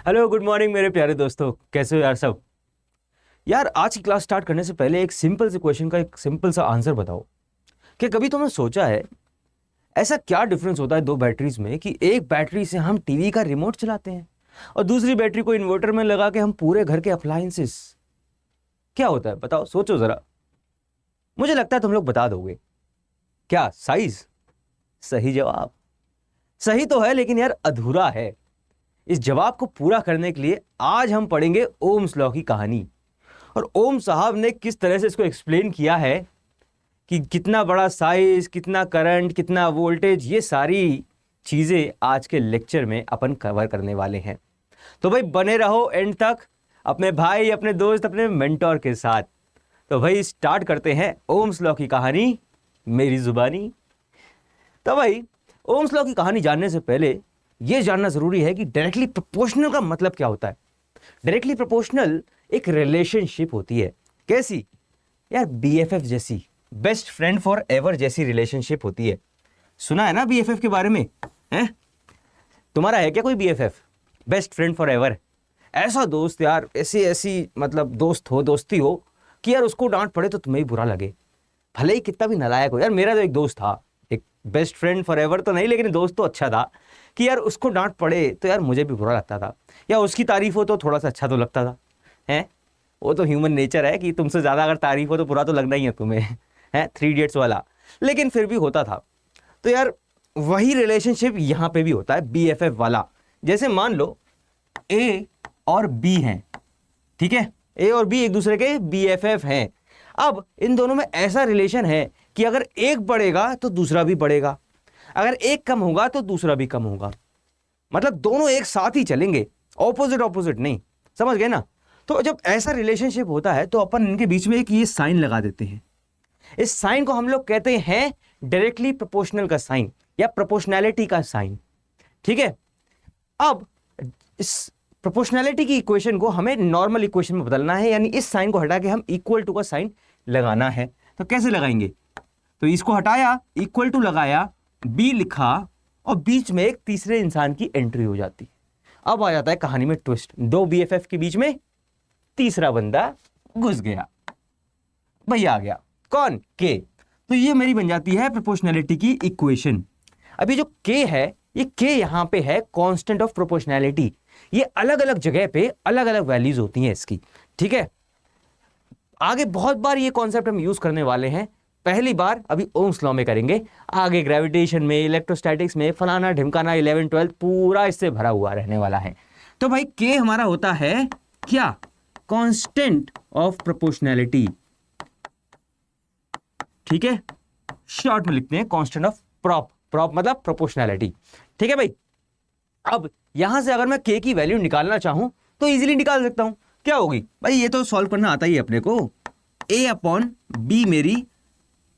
Hello good morning मेरे प्यारे दोस्तों, कैसे हो यार सब। यार आज की क्लास स्टार्ट करने से पहले एक सिंपल से क्वेश्चन का एक सिंपल सा आंसर बताओ कि कभी तुमने सोचा है ऐसा क्या डिफरेंस होता है दो बैटरीज में कि एक बैटरी से हम टीवी का रिमोट चलाते हैं और दूसरी बैटरी को इन्वर्टर में लगा के हम पूरे घर के अप्लायंसेस। क्या होता है बताओ, सोचो जरा। मुझे लगता है तुम लोग बता दोगे। क्या साइज? सही जवाब। सही तो है लेकिन यार अधूरा है। इस जवाब को पूरा करने के लिए आज हम पढ़ेंगे ओम्स लॉ की कहानी। और ओम साहब ने किस तरह से इसको एक्सप्लेन किया है कि कितना बड़ा साइज, कितना करंट, कितना वोल्टेज, ये सारी चीजें आज के लेक्चर में अपन कवर करने वाले हैं। तो भाई बने रहो एंड तक अपने भाई, अपने दोस्त, अपने मेंटोर के साथ। तो भाई स्टार्ट करते हैं ओम्स लॉ की कहानी मेरी जुबानी। तो भाई ओम्स लॉ की कहानी जानने से पहले यह जानना जरूरी है कि डायरेक्टली प्रोपोर्शनल का मतलब क्या होता है। डायरेक्टली प्रोपोर्शनल एक रिलेशनशिप होती है। कैसी? यार बीएफएफ जैसी, बेस्ट फ्रेंड फॉर एवर जैसी रिलेशनशिप होती है। सुना है ना बीएफएफ के बारे में? हैं? तुम्हारा है क्या कोई BFF, best friend for ever? ऐसा दोस्त यार, ऐसी ऐसी मतलब दोस्त हो, दोस्ती हो कि यार उसको डांट पड़े तो तुम्हें ही बुरा लगे, भले ही कितना भी नालायक हो। यार मेरा तो एक दोस्त था, एक बेस्ट फ्रेंड फॉर एवर तो नहीं लेकिन दोस्त तो अच्छा था कि यार उसको डांट पड़े तो यार मुझे भी बुरा लगता था, या उसकी तारीफ हो तो थोड़ा सा अच्छा तो लगता था। हैं? वो तो ह्यूमन नेचर है कि तुमसे ज़्यादा अगर तारीफ हो तो बुरा तो लगना ही है तुम्हें। है 3 इडियट्स वाला। लेकिन फिर भी होता था। तो यार वही रिलेशनशिप यहाँ पे भी होता है, बीएफएफ वाला। जैसे मान लो ए और बी हैं, ठीक है? ए और बी एक दूसरे के बीएफएफ हैं। अब इन दोनों में ऐसा रिलेशन है कि अगर एक बढ़ेगा तो दूसरा भी बढ़ेगा, अगर एक कम होगा तो दूसरा भी कम होगा। मतलब दोनों एक साथ ही चलेंगे, ऑपोजिट ऑपोजिट नहीं। समझ गए ना? तो जब ऐसा रिलेशनशिप होता है तो अपन इनके बीच में एक ये साइन लगा देते हैं। इस साइन को हम लोग कहते हैं डायरेक्टली प्रोपोर्शनल का साइन या प्रोपोर्शनैलिटी का साइन। ठीक है? अब इस प्रोपोर्शनैलिटी की इक्वेशन को हमें नॉर्मल इक्वेशन में बदलना है, यानी इस साइन को हटा के हम इक्वल टू का साइन लगाना है। तो कैसे लगाएंगे? तो इसको हटाया, इक्वल टू लगाया, बी लिखा और बीच में एक तीसरे इंसान की एंट्री हो जाती है। अब आ जाता है कहानी में ट्विस्ट। दो बीएफएफ के बीच में तीसरा बंदा घुस गया। भैया आ गया। कौन? के। तो ये मेरी बन जाती है प्रोपोर्शनैलिटी की इक्वेशन। अभी जो के है, ये के यहां पे है कांस्टेंट ऑफ प्रोपोर्शनैलिटी। ये अलग अलग जगह पे अलग अलग वैल्यूज होती हैं इसकी। ठीक है? आगे बहुत बार ये कॉन्सेप्ट हम यूज करने वाले हैं। पहली बार अभी ओम्स लॉ में करेंगे, आगे ग्रेविटेशन में, इलेक्ट्रोस्टैटिक्स में, फलाना ढिमकाना 11 12 पूरा इससे भरा हुआ रहने वाला है। तो भाई के हमारा होता है क्या? Constant of proportionality. ठीक है? शॉर्ट में लिखते हैं कांस्टेंट ऑफ प्रॉप। प्रॉप मतलब प्रोपोर्शनैलिटी। ठीक है भाई? अब यहां से अगर मैं के की वैल्यू निकालना चाहूं तो इजीली निकाल सकता हूं। क्या होगी भाई? ये तो सॉल्व करना आता ही है अपने को। ए अपॉन बी मेरी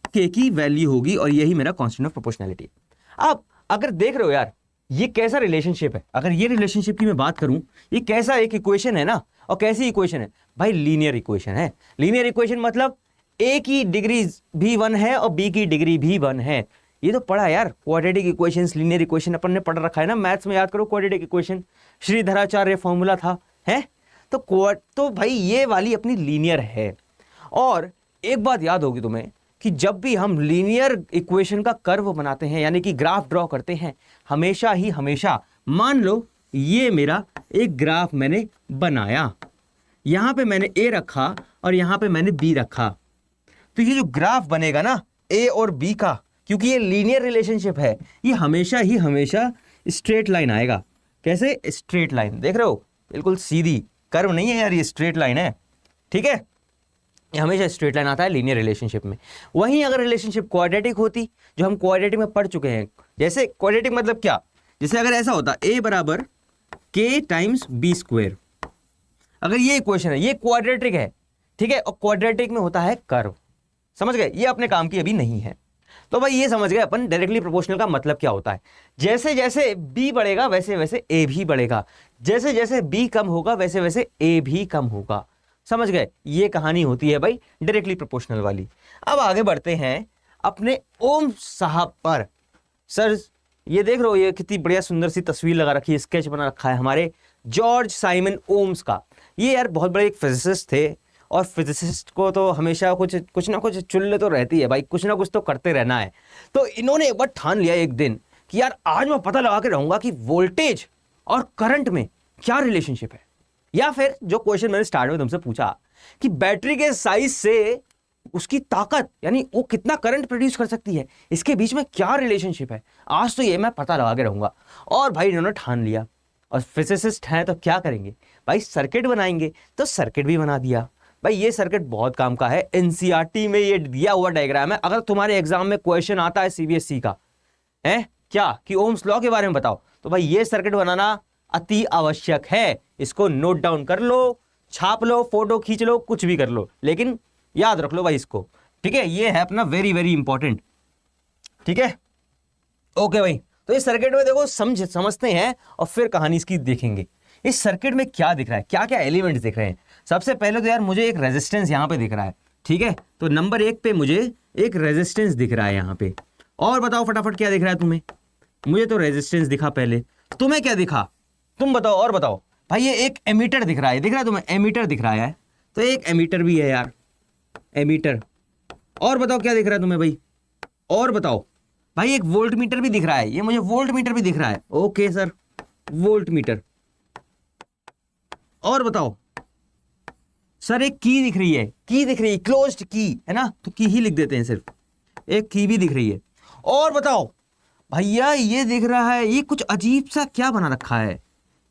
के की वैल्यू होगी और यही मेरा कांस्टेंट ऑफ प्रोपोर्शनैलिटी। अब अगर देख रहे हो यार ये कैसा रिलेशनशिप है, अगर ये रिलेशनशिप की मैं बात करूं, ये कैसा एक इक्वेशन है ना। और कैसी इक्वेशन है भाई? लीनियर इक्वेशन है। लीनियर इक्वेशन मतलब ए की डिग्री भी 1 है और बी की डिग्री भी 1 है। ये तो पढ़ा यार, क्वाड्रेटिक इक्वेशंस, लीनियर इक्वेशन अपन ने पढ़ रखा है ना मैथ्स में। याद करो क्वाड्रेटिक इक्वेशन, श्रीधराचार्य फॉर्मूला था। है तो भाई ये वाली अपनी लीनियर है। और एक बात याद होगी तुम्हें कि जब भी हम लीनियर इक्वेशन का कर्व बनाते हैं यानी कि ग्राफ ड्रॉ करते हैं, हमेशा ही हमेशा मान लो ये मेरा एक ग्राफ मैंने बनाया, यहां पे मैंने ए रखा और यहां पे मैंने बी रखा। तो ये जो ग्राफ बनेगा ना ए और बी का, क्योंकि ये लीनियर रिलेशनशिप है, ये हमेशा ही हमेशा स्ट्रेट लाइन आएगा। कैसे? Straight line. देख रहे हो? बिल्कुल सीधी कर्व नहीं है यार, ये स्ट्रेट लाइन है। ठीक है? ये हमेशा स्ट्रेट लाइन आता है लीनियर रिलेशनशिप में। वहीं अगर रिलेशनशिप क्वाड्रेटिक होती, जो हम क्वाड्रेटिक में पढ़ चुके हैं, जैसे क्वाड्रेटिक मतलब क्या? जैसे अगर ऐसा होता ए बराबर के टाइम्स बी स्क्वायर, अगर ये इक्वेशन है, ये क्वाड्रेटिक है। ठीक है? और क्वाड्रेटिक में होता है कर्व। समझ गए? ये अपने काम की अभी नहीं है। तो भाई ये समझ गए अपन डायरेक्टली प्रोपोर्शनल का मतलब क्या होता है। जैसे जैसे बी बढ़ेगा वैसे वैसे ए भी बढ़ेगा, जैसे जैसे बी कम होगा वैसे वैसे ए भी कम होगा। समझ गए? ये कहानी होती है भाई डायरेक्टली प्रोपोर्शनल वाली। अब आगे बढ़ते हैं अपने ओम साहब पर। सर ये देख रहे हो, ये कितनी बढ़िया सुंदर सी तस्वीर लगा रखी है, स्केच बना रखा है हमारे जॉर्ज साइमन ओम्स का। ये यार बहुत बड़े एक फिजिसिस्ट थे, और फिजिसिस्ट को तो हमेशा कुछ ना कुछ चुल्ल तो रहती है भाई, कुछ ना कुछ तो करते रहना है। तो इन्होंने एक बार ठान लिया एक दिन कि यार आज मैं पता लगा के रहूंगा कि वोल्टेज और करंट में क्या रिलेशनशिप है, या फिर जो क्वेश्चन मैंने स्टार्ट में तुमसे पूछा कि बैटरी के साइज से उसकी ताकत यानी वो कितना करंट प्रोड्यूस कर सकती है, इसके बीच में क्या रिलेशनशिप है, आज तो ये मैं पता लगा के रहूंगा। और भाई इन्होंने ठान लिया, और फिजिसिस्ट हैं तो क्या करेंगे भाई, सर्किट बनाएंगे। तो सर्किट भी बना दिया भाई। ये सर्किट बहुत काम का है, एनसीईआरटी में ये दिया हुआ डायग्राम है। अगर तुम्हारे एग्जाम में क्वेश्चन आता है सीबीएसई का है क्या कि ओम्स लॉ के बारे में बताओ, तो भाई ये सर्किट बनाना अति आवश्यक है। इसको नोट डाउन कर लो, छाप लो, फोटो खींच लो, कुछ भी कर लो, लेकिन याद रख लो भाई इसको, ठीक है। ये है अपना वेरी वेरी इंपॉर्टेंट, ठीक है। ओके भाई, तो इस सर्किट में देखो समझते हैं और फिर कहानी इसकी देखेंगे। इस सर्किट में क्या दिख रहा है, क्या क्या एलिमेंट्स दिख रहे हैं। सबसे पहले तो यार मुझे एक रेजिस्टेंस यहाँ पे दिख रहा है, ठीक है। तो नंबर 1 पे मुझे एक रेजिस्टेंस दिख रहा है यहाँ पे। और बताओ फटाफट क्या दिख रहा है तुम्हें। मुझे तो रेजिस्टेंस दिखा पहले, तुम्हें क्या दिखा, तुम बताओ और बताओ। भाई ये एक एमीटर दिख रहा है, दिख रहा है तुम्हें, एमीटर दिख रहा है। तो एक एमीटर भी है यार, एमीटर। और बताओ क्या दिख रहा है तुम्हें भाई, और बताओ। भाई एक वोल्ट मीटर भी दिख रहा है, ये मुझे वोल्ट मीटर भी दिख रहा है। Okay sir, volt meter. और बताओ सर, एक की दिख रही है, की दिख रही है, क्लोज्ड की है ना, तो की ही लिख देते हैं सिर्फ। एक की भी दिख रही है। और बताओ भैया, ये दिख रहा है, ये कुछ अजीब सा क्या बना रखा है,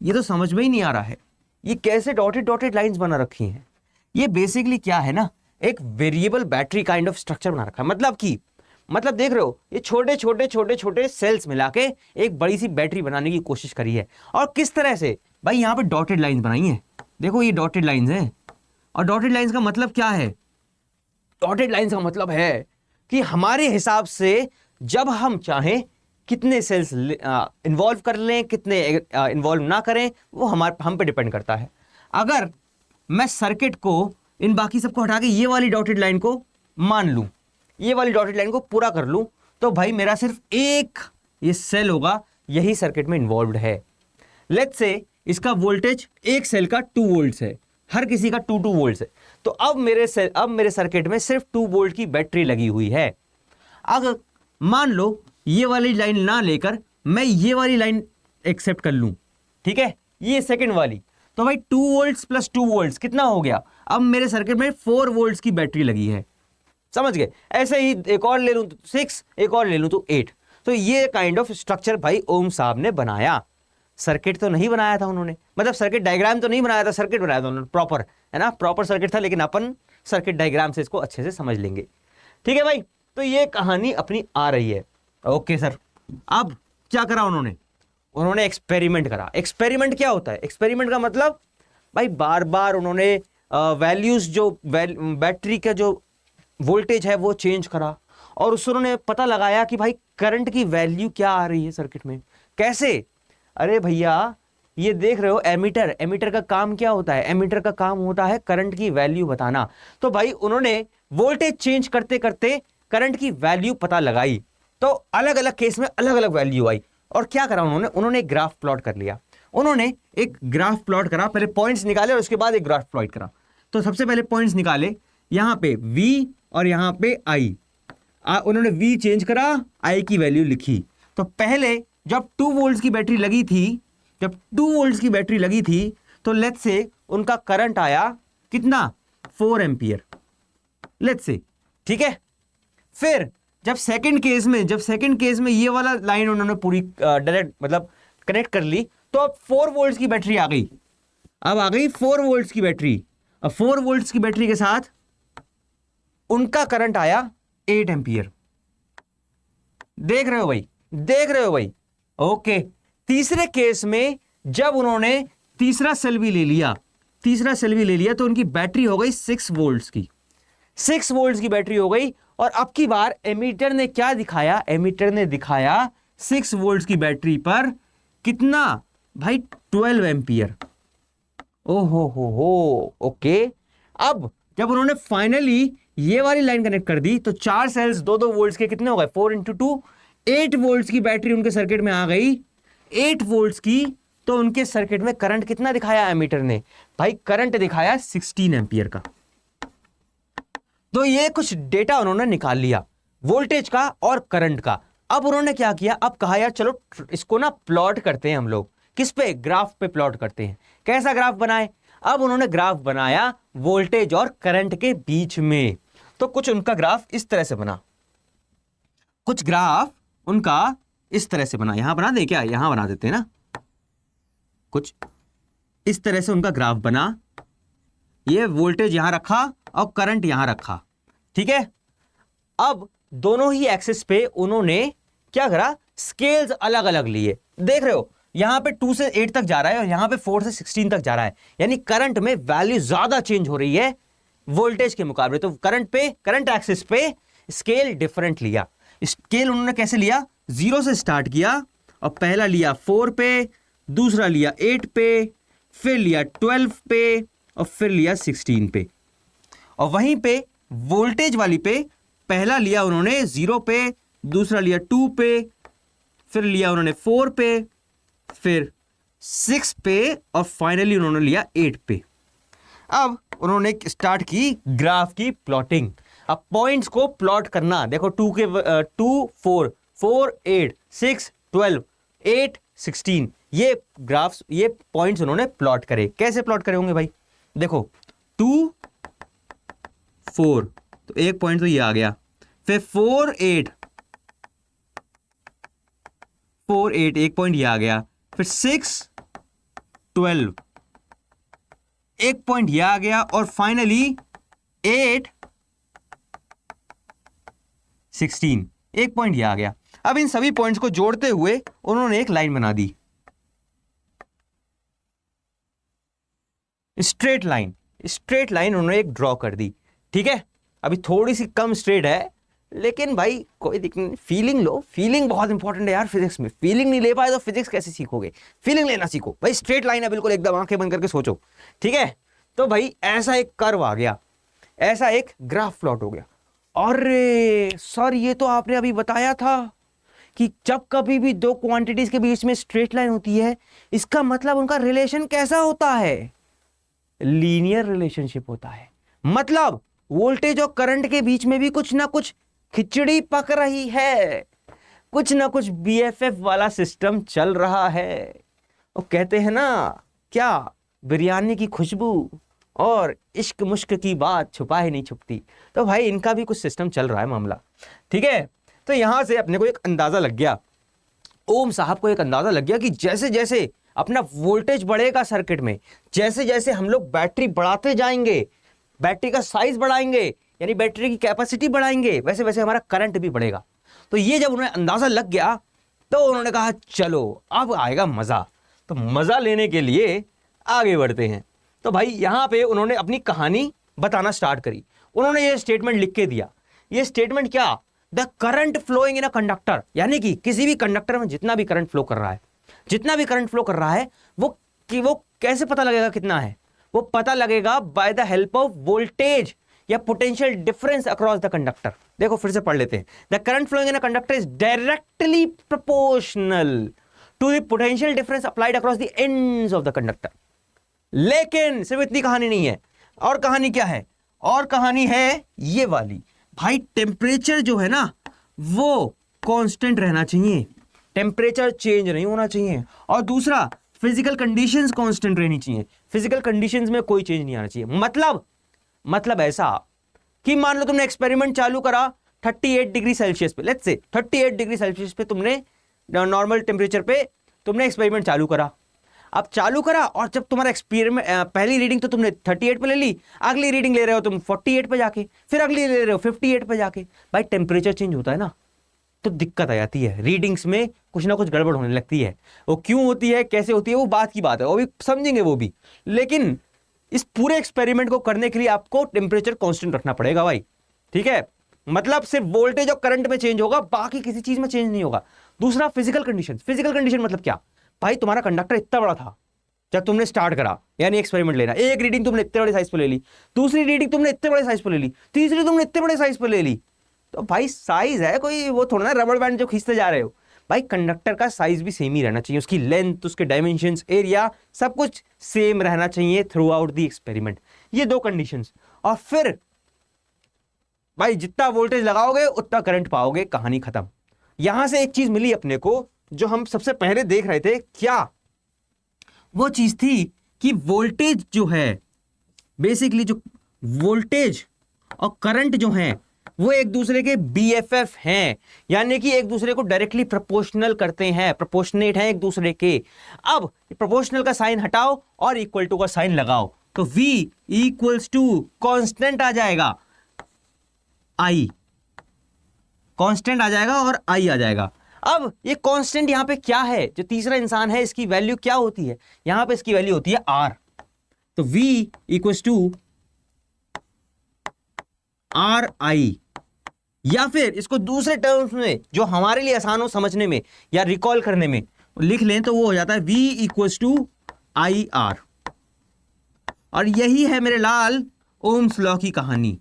ये तो समझ में ही नहीं आ रहा है। ये कैसे डॉटेड डॉटेड लाइंस बना रखी हैं। ये बेसिकली क्या है ना, एक variable battery kind of structure बना रखा है। मतलब देख रहे हो, ये छोटे छोटे छोटे छोटे सेल्स मिला के एक बड़ी सी बैटरी बनाने की कोशिश करी है। और किस तरह से भाई, यहाँ पे डॉटेड लाइंस बनाई हैं, देखो ये डॉटेड लाइंस हैं। और डॉटेड लाइंस का मतलब क्या है, डॉटेड लाइंस का मतलब है कि हमारे हिसाब से जब हम चाहें कितने सेल्स इन्वॉल्व कर लें, कितने इन्वॉल्व ना करें, वो हम पे डिपेंड करता है। अगर मैं सर्किट को इन बाकी सबको हटा के ये वाली डॉटेड लाइन को मान लूं, ये वाली डॉटेड लाइन को पूरा कर लूं, तो भाई मेरा सिर्फ एक ये सेल होगा, यही सर्किट में इन्वॉल्व्ड है। लेट्स से इसका वोल्टेज एक सेल का 2 वोल्ट है, हर किसी का 2 वोल्ट है। तो अब मेरे सर्किट में सिर्फ 2 वोल्ट की बैटरी लगी हुई है। अगर मान लो ये वाली लाइन ना लेकर मैं ये वाली लाइन एक्सेप्ट कर लूं, ठीक है, ये सेकंड वाली, तो भाई 2 वोल्ट्स प्लस 2 वोल्ट्स कितना हो गया, अब मेरे सर्किट में 4 वोल्ट्स की बैटरी लगी है। समझ गए। ऐसे ही एक और ले लूं तो 6, एक और ले लूं तो 8। तो ये काइंड ऑफ स्ट्रक्चर भाई ओम साहब ने बनाया। सर्किट तो नहीं बनाया था उन्होंने, मतलब सर्किट डायग्राम तो नहीं बनाया था, सर्किट बनाया था उन्होंने प्रॉपर, है ना, प्रॉपर सर्किट था। लेकिन अपन सर्किट डायग्राम से इसको अच्छे से समझ लेंगे, ठीक है भाई। तो ये कहानी अपनी आ रही है। ओके सर, अब क्या करा उन्होंने एक्सपेरिमेंट करा। एक्सपेरिमेंट क्या होता है, एक्सपेरिमेंट का मतलब भाई बार बार उन्होंने वैल्यूज जो बैटरी का जो वोल्टेज है वो चेंज करा, और उससे उन्होंने पता लगाया कि भाई करंट की वैल्यू क्या आ रही है सर्किट में। कैसे, अरे भैया ये देख रहे हो एमीटर, एमीटर का काम क्या होता है, एमीटर का काम होता है करंट की वैल्यू बताना। तो भाई उन्होंने वोल्टेज चेंज करते करते करंट की वैल्यू पता लगाई, तो अलग अलग केस में अलग अलग वैल्यू आई। और क्या करा उन्होंने एक ग्राफ प्लॉट कर लिया। उन्होंने एक ग्राफ प्लॉट करा, पहले पॉइंट्स निकाले और उसके बाद एक ग्राफ प्लॉट करा। तो सबसे पहले पॉइंट्स निकाले, यहां पे V और यहां पे I। उन्होंने V चेंज करा, I की वैल्यू लिखी। तो पहले जब 2 वोल्ट्स की बैटरी लगी थी, तो लेट्स से उनका करंट आया कितना, 4 एम्पियर, लेट्स से, ठीक है। फिर जब सेकंड केस में ये वाला लाइन उन्होंने पूरी डायरेक्ट मतलब कनेक्ट कर ली, तो अब 4 वोल्ट्स की बैटरी आ गई। अब आ गई 4 वोल्ट्स की बैटरी। अब 4 वोल्ट्स की बैटरी के साथ उनका करंट आया 8 एम्पियर। देख रहे हो भाई। ओके, तीसरे केस में जब उन्होंने तीसरा सेल भी ले लिया, तो उनकी बैटरी हो गई 6 वोल्ट्स की। 6 वोल्ट्स की बैटरी हो गई। और अब की बार एमीटर ने क्या दिखाया, एमीटर ने दिखाया 6 वोल्ट्स की बैटरी पर कितना भाई, 12 एम्पियर। ओहो हो, ओके। अब जब उन्होंने फाइनली ये वाली लाइन कनेक्ट कर दी, तो 4 सेल्स 2-2 वोल्ट्स के कितने हो गए, 4 × 2 8 वोल्ट्स की बैटरी उनके सर्किट में आ गई, 8 वोल्ट्स की, तो उनके सर्किट में करंट कितना दिखाया एमीटर ने? भाई करंट दिखाया 16 एम्पियर का। तो ये कुछ डेटा उन्होंने निकाल लिया वोल्टेज का और करंट का। अब उन्होंने क्या किया, अब कहा यार चलो इसको ना प्लॉट करते हैं हम लोग। किस पे? ग्राफ पे प्लॉट करते हैं। कैसा ग्राफ बनाए? अब उन्होंने ग्राफ बनाया वोल्टेज और करंट के बीच में। तो कुछ उनका ग्राफ इस तरह से बना, कुछ ग्राफ उनका इस तरह से बना। यहां बना दे क्या? यहां बना देते हैं ना। कुछ इस तरह से उनका ग्राफ बना, ये वोल्टेज यहां रखा और करंट यहां रखा, ठीक है। अब दोनों ही एक्सिस पे उन्होंने क्या करा? स्केल्स अलग अलग लिए। देख रहे हो यहां पे 2 से 8 तक जा रहा है और यहां पे 4 से 16 तक जा रहा है, यानी करंट में वैल्यू ज्यादा चेंज हो रही है वोल्टेज के मुकाबले। तो करंट एक्सिस पे स्केल डिफरेंट लिया। स्केल उन्होंने कैसे लिया? 0 से स्टार्ट किया और पहला लिया 4 पे, दूसरा लिया 8 पे, फिर लिया 12 पे और फिर लिया 16 पे। और वहीं पे वोल्टेज वाली पे पहला लिया उन्होंने 0 पे, दूसरा लिया 2 पे, फिर लिया उन्होंने 4 पे, फिर 6 पे और फाइनली उन्होंने लिया 8 पे। अब उन्होंने स्टार्ट की ग्राफ की प्लॉटिंग। अब पॉइंट्स को प्लॉट करना। देखो 2 4 4 8 6 12 8 16, ये ग्राफ्स, ये पॉइंट्स उन्होंने प्लॉट करे। कैसे प्लॉट करे होंगे भाई? देखो 2 4, तो एक पॉइंट तो ये आ गया, फिर 4 8 एक पॉइंट ये आ गया, फिर 6 12 एक पॉइंट ये आ गया और फाइनली 8 16 एक पॉइंट ये आ गया। अब इन सभी पॉइंट्स को जोड़ते हुए उन्होंने एक लाइन बना दी, स्ट्रेट लाइन उन्होंने एक ड्रॉ कर दी, ठीक है। अभी थोड़ी सी कम स्ट्रेट है, लेकिन भाई कोई दिक्कत नहीं, फीलिंग लो। फीलिंग बहुत इंपॉर्टेंट है यार फिजिक्स में। फीलिंग नहीं ले पाए तो फिजिक्स कैसे सीखोगे? फीलिंग लेना सीखो भाई। स्ट्रेट लाइन है बिल्कुल, एकदम आंखें बंद करके सोचो, ठीक है। तो भाई ऐसा एक कर्व आ गया, ऐसा एक ग्राफ प्लॉट हो गया। अरे सर ये तो आपने अभी बताया था कि जब कभी भी दो क्वांटिटीज के बीच में स्ट्रेट लाइन होती है, इसका मतलब उनका रिलेशन कैसा होता है? लीनियर रिलेशनशिप होता है। मतलब वोल्टेज और करंट के बीच में भी कुछ ना कुछ खिचड़ी पक रही है, कुछ ना कुछ बीएफएफ वाला सिस्टम चल रहा है। वो कहते हैं ना क्या, बिरयानी की खुशबू और इश्क मुश्क की बात छुपा ही नहीं छुपती। तो भाई इनका भी कुछ सिस्टम चल रहा है मामला, ठीक है। तो यहां से अपने को एक अंदाजा लग गया, ओम साहब को एक अंदाजा लग गया कि जैसे जैसे अपना वोल्टेज बढ़ेगा सर्किट में, जैसे जैसे हम लोग बैटरी बढ़ाते जाएंगे, बैटरी का साइज बढ़ाएंगे, यानी बैटरी की कैपेसिटी बढ़ाएंगे, वैसे वैसे हमारा करंट भी बढ़ेगा। तो ये जब उन्हें अंदाजा लग गया तो उन्होंने कहा चलो अब आएगा मजा। तो मजा लेने के लिए आगे बढ़ते हैं। तो भाई यहां पे उन्होंने अपनी कहानी बताना स्टार्ट करी। उन्होंने ये स्टेटमेंट लिख के दिया। ये स्टेटमेंट क्या? The current flowing in a conductor, यानी कि किसी भी कंडक्टर में जितना भी करंट फ्लो कर रहा है, जितना भी करंट फ्लो कर रहा है, वो कैसे पता लगेगा कितना है? वो पता लगेगा by the help of voltage या potential difference across the conductor. देखो फिर से पढ़ लेते हैं। The current flowing in a conductor is directly proportional to the potential difference applied across the ends of the conductor. लेकिन सिर्फ इतनी कहानी नहीं है, और कहानी क्या है? और कहानी है ये वाली, भाई टेम्परेचर जो है ना वो कांस्टेंट रहना चाहिए, टेम्परेचर चेंज नहीं होना चाहिए। और दूसरा, फिजिकल कंडीशंस कांस्टेंट रहनी चाहिए, फिजिकल कंडीशंस में कोई चेंज नहीं आना चाहिए। मतलब ऐसा कि मान लो तुमने एक्सपेरिमेंट चालू करा 38 डिग्री सेल्सियस पे, लेट्स से 38 डिग्री सेल्सियस पे तुमने नॉर्मल टेम्परेचर पे तुमने एक्सपेरिमेंट चालू करा। अब चालू करा और जब तुम्हारा एक्सपेरिमेंट पहली रीडिंग तो तुमने 38 पे ले ली, अगली रीडिंग ले रहे हो तुम 48 पे जाके, फिर अगली ले रहे हो 58 पे जाके। भाई टेम्परेचर चेंज होता है ना, तो दिक्कत आ जाती है, रीडिंग्स में कुछ ना कुछ गड़बड़ होने लगती है। वो क्यों होती है, कैसे होती है, वो बात की बात है, वो भी समझेंगे वो भी। लेकिन इस पूरे एक्सपेरिमेंट को करने के लिए आपको टेम्परेचर कांस्टेंट रखना पड़ेगा भाई, ठीक है। मतलब सिर्फ वोल्टेज और करंट में चेंज होगा, बाकी किसी चीज में चेंज नहीं होगा। दूसरा, फिजिकल कंडीशन। फिजिकल कंडीशन मतलब क्या? भाई तुम्हारा कंडक्टर इतना बड़ा था जब तुमने स्टार्ट करा, यानी एक्सपेरिमेंट लेना, एक रीडिंग तुमने इतने बड़े साइज पर ले ली, दूसरी रीडिंग तुमने इतने बड़े साइज पर ले ली, तीसरी तुमने इतने बड़े साइज पर ले ली। तो भाई साइज है, कोई वो थोड़ा ना रबड़ बैंड जो खींचते जा रहे हो। भाई कंडक्टर का साइज भी सेम ही रहना चाहिए, उसकी लेंथ, उसके डायमेंशंस, एरिया, सब कुछ सेम रहना चाहिए थ्रू आउट द एक्सपेरिमेंट। ये दो कंडीशंस, और फिर भाई जितना वोल्टेज लगाओगे उतना करंट पाओगे, कहानी खत्म। यहां से एक चीज मिली अपने को जो हम सबसे पहले देख रहे थे, क्या वो चीज थी कि वोल्टेज जो है, बेसिकली जो वोल्टेज और करंट जो है वो एक दूसरे के BFF हैं, यानी कि एक दूसरे को डायरेक्टली प्रोपोर्शनल करते हैं, प्रोपोर्शनेट हैं एक दूसरे के। अब प्रोपोर्शनल का साइन हटाओ और इक्वल टू का साइन लगाओ, तो V इक्वल्स टू कांस्टेंट आ जाएगा, I कांस्टेंट आ जाएगा और I आ जाएगा। अब ये कांस्टेंट यहां पे क्या है, जो तीसरा इंसान है इसकी वैल्यू क्या होती है, यहां पे इसकी वैल्यू होती है R। तो V इक्वल्स टू RI, या फिर इसको दूसरे टर्म्स में जो हमारे लिए आसान हो समझने में या रिकॉल करने में लिख लें तो वो हो जाता है V इक्वल्स टू IR। और यही है मेरे लाल ओम्स लॉ की कहानी,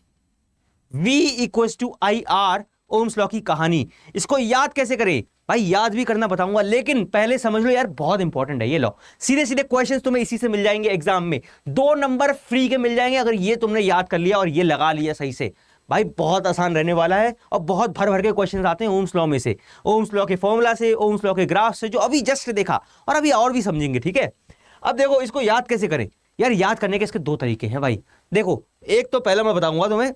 V equals to IR, ohm's law की कहानी। इसको याद कैसे करें भाई, याद भी करना बताऊंगा, लेकिन पहले समझ लो यार, बहुत इंपॉर्टेंट है ये लॉ। सीधे सीधे क्वेश्चंस तुम्हें इसी से मिल जाएंगे एग्जाम में, 2 नंबर फ्री के मिल जाएंगे अगर ये तुमने याद कर लिया और ये लगा लिया सही से। भाई बहुत आसान रहने वाला है, और बहुत भर भर के क्वेश्चंस आते हैं ओम्स लॉ में से, ओम्स लॉ के फॉर्मूला से, ओम्स लॉ के ग्राफ से, जो अभी जस्ट देखा और अभी और भी समझेंगे, ठीक है। अब देखो इसको याद कैसे करें यार, याद करने के इसके 2 तरीके हैं भाई। देखो एक तो पहला मैं बताऊंगा तुम्हें